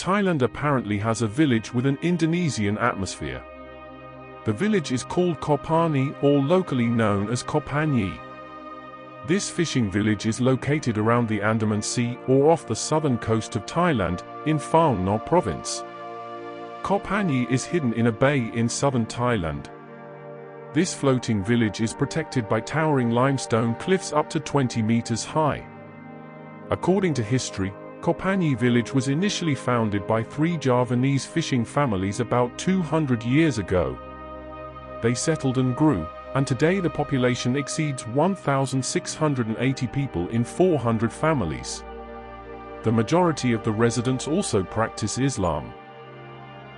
Thailand apparently has a village with an Indonesian atmosphere. The village is called Koh Panyi, or locally known as Koh Panyi. This fishing village is located around the Andaman Sea or off the southern coast of Thailand, in Phang Nga Province. Koh Panyi is hidden in a bay in southern Thailand. This floating village is protected by towering limestone cliffs up to 20 meters high. According to history, Koh Panyee Village was initially founded by 3 Javanese fishing families about 200 years ago. They settled and grew, and today the population exceeds 1,680 people in 400 families. The majority of the residents also practice Islam.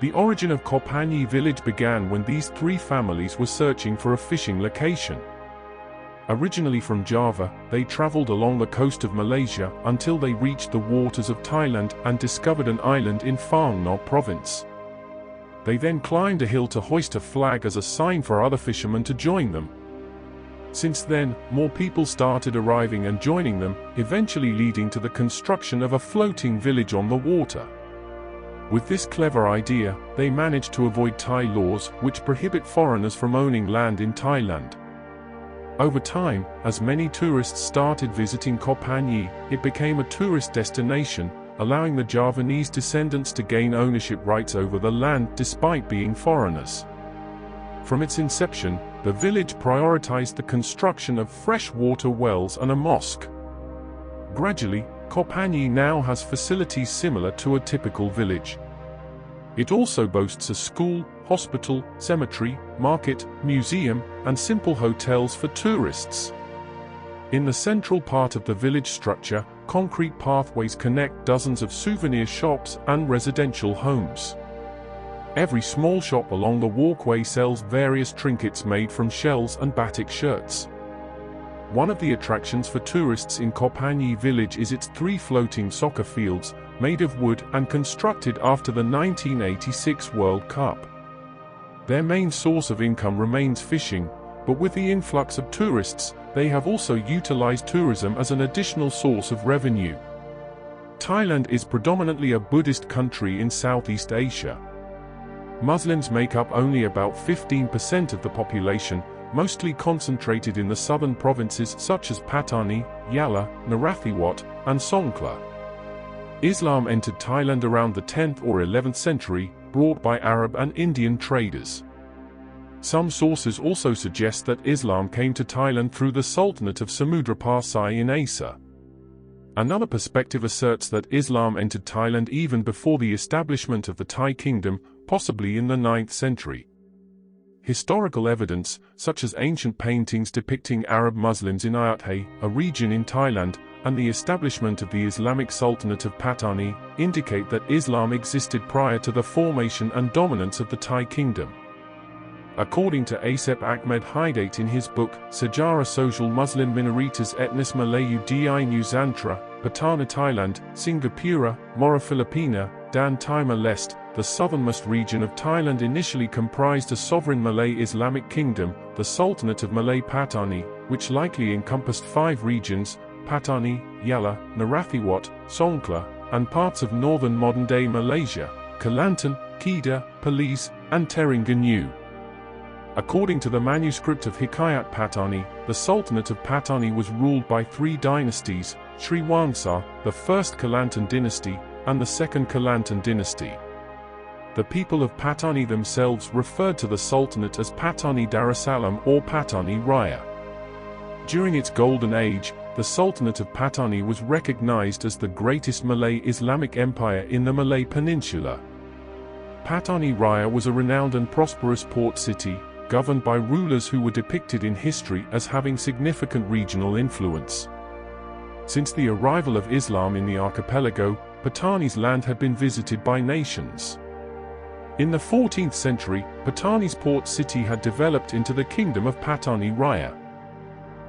The origin of Koh Panyee Village began when these 3 families were searching for a fishing location. Originally from Java, they traveled along the coast of Malaysia until they reached the waters of Thailand and discovered an island in Phang Nga Province. They then climbed a hill to hoist a flag as a sign for other fishermen to join them. Since then, more people started arriving and joining them, eventually leading to the construction of a floating village on the water. With this clever idea, they managed to avoid Thai laws which prohibit foreigners from owning land in Thailand. Over time, as many tourists started visiting Koh Panyi, it became a tourist destination, allowing the Javanese descendants to gain ownership rights over the land despite being foreigners. From its inception, the village prioritized the construction of fresh water wells and a mosque. Gradually, Koh Panyi now has facilities similar to a typical village. It also boasts a school, hospital, cemetery, market, museum, and simple hotels for tourists. In the central part of the village structure, concrete pathways connect dozens of souvenir shops and residential homes. Every small shop along the walkway sells various trinkets made from shells and batik shirts. One of the attractions for tourists in Koh Panyee Village is its 3 floating soccer fields, made of wood and constructed after the 1986 World Cup. Their main source of income remains fishing, but with the influx of tourists, they have also utilized tourism as an additional source of revenue. Thailand is predominantly a Buddhist country in Southeast Asia. Muslims make up only about 15% of the population, mostly concentrated in the southern provinces such as Patani, Yala, Narathiwat, and Songkhla. Islam entered Thailand around the 10th or 11th century, brought by Arab and Indian traders. Some sources also suggest that Islam came to Thailand through the Sultanate of Samudra in Asia. Another perspective asserts that Islam entered Thailand even before the establishment of the Thai kingdom, possibly in the 9th century. Historical evidence, such as ancient paintings depicting Arab Muslims in Ayutthaya, a region in Thailand, and the establishment of the Islamic Sultanate of Patani, indicate that Islam existed prior to the formation and dominance of the Thai kingdom. According to Asep Ahmed Hidayat in his book, Sejarah Social Muslim Minoritas Etnis Melayu di Nusantara, Patana Thailand, Singapura, Mora Filipina, Dan Timor Leste, the southernmost region of Thailand initially comprised a sovereign Malay Islamic kingdom, the Sultanate of Malay Patani, which likely encompassed 5 regions: Patani, Yala, Narathiwat, Songkhla, and parts of northern modern-day Malaysia, Kelantan, Kedah, Perlis, and Terengganu. According to the manuscript of Hikayat Patani, the Sultanate of Patani was ruled by 3 dynasties: Sriwangsa, the first Kelantan dynasty, and the second Kelantan dynasty. The people of Patani themselves referred to the Sultanate as Patani Darussalam or Patani Raya. During its golden age, the Sultanate of Patani was recognized as the greatest Malay Islamic empire in the Malay Peninsula. Patani Raya was a renowned and prosperous port city, governed by rulers who were depicted in history as having significant regional influence. Since the arrival of Islam in the archipelago, Patani's land had been visited by nations. In the 14th century, Patani's port city had developed into the Kingdom of Patani Raya.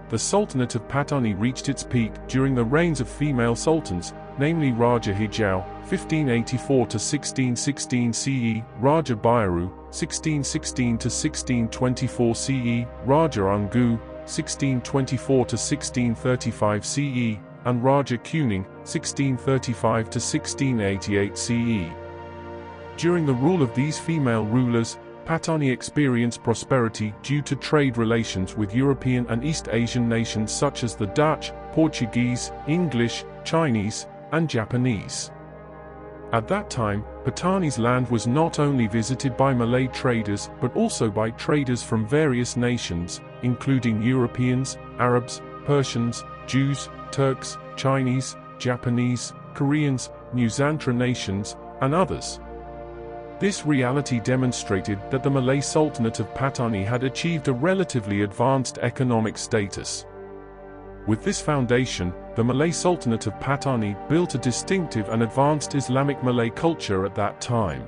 The Sultanate of Patani reached its peak during the reigns of female sultans, namely Raja Hijau (1584–1616 CE), Raja Bayaru (1616–1624 CE), Raja Anggu (1624–1635 CE), and Raja Kuning (1635–1688 CE). During the rule of these female rulers, Patani experienced prosperity due to trade relations with European and East Asian nations such as the Dutch, Portuguese, English, Chinese, and Japanese. At that time, Patani's land was not only visited by Malay traders but also by traders from various nations, including Europeans, Arabs, Persians, Jews, Turks, Chinese, Japanese, Koreans, Nusantara nations, and others. This reality demonstrated that the Malay Sultanate of Patani had achieved a relatively advanced economic status. With this foundation, the Malay Sultanate of Patani built a distinctive and advanced Islamic Malay culture at that time.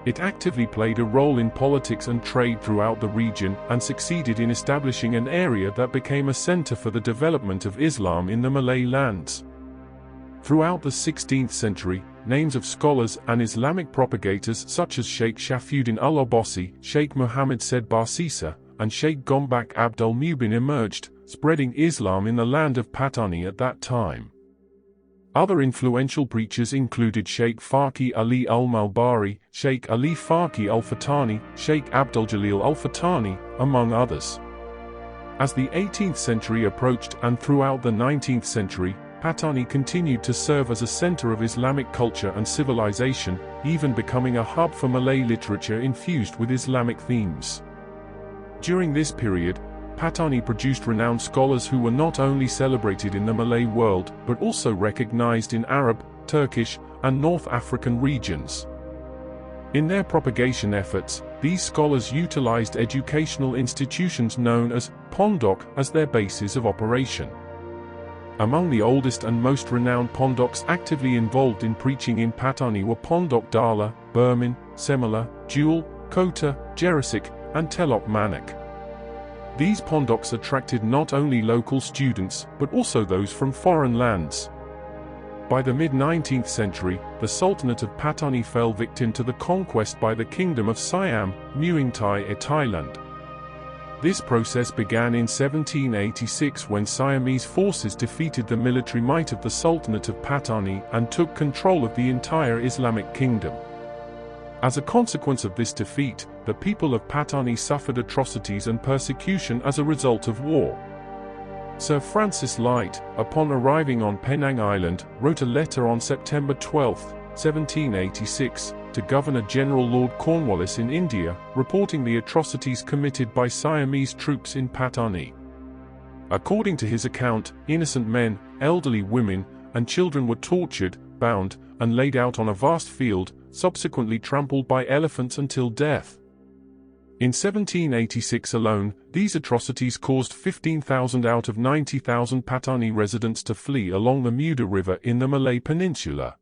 It actively played a role in politics and trade throughout the region and succeeded in establishing an area that became a center for the development of Islam in the Malay lands. Throughout the 16th century, names of scholars and Islamic propagators such as Sheikh Shafiuddin al-Abbasi, Sheikh Muhammad Said Barsisa, and Sheikh Gombak Abdul Mubin emerged, spreading Islam in the land of Patani at that time. Other influential preachers included Sheikh Faqih Ali al-Malbari, Sheikh Ali Faqih al-Fatani, Sheikh Abdul Jalil al-Fatani, among others. As the 18th century approached and throughout the 19th century, Patani continued to serve as a center of Islamic culture and civilization, even becoming a hub for Malay literature infused with Islamic themes. During this period, Patani produced renowned scholars who were not only celebrated in the Malay world but also recognized in Arab, Turkish, and North African regions. In their propagation efforts, these scholars utilized educational institutions known as pondok as their bases of operation. Among the oldest and most renowned pondoks actively involved in preaching in Patani were Pondok Dala, Burman, Semala, Jewel, Kota, Jerisik, and Telok Manik. These pondoks attracted not only local students but also those from foreign lands. By the mid-19th century, the Sultanate of Patani fell victim to the conquest by the Kingdom of Siam, Mueang Thai, Thailand. This process began in 1786 when Siamese forces defeated the military might of the Sultanate of Patani and took control of the entire Islamic kingdom. As a consequence of this defeat, the people of Patani suffered atrocities and persecution as a result of war. Sir Francis Light, upon arriving on Penang Island, wrote a letter on September 12, 1786, to Governor-General Lord Cornwallis in India, reporting the atrocities committed by Siamese troops in Patani. According to his account, innocent men, elderly women, and children were tortured, bound, and laid out on a vast field, subsequently trampled by elephants until death. In 1786 alone, these atrocities caused 15,000 out of 90,000 Patani residents to flee along the Muda River in the Malay Peninsula.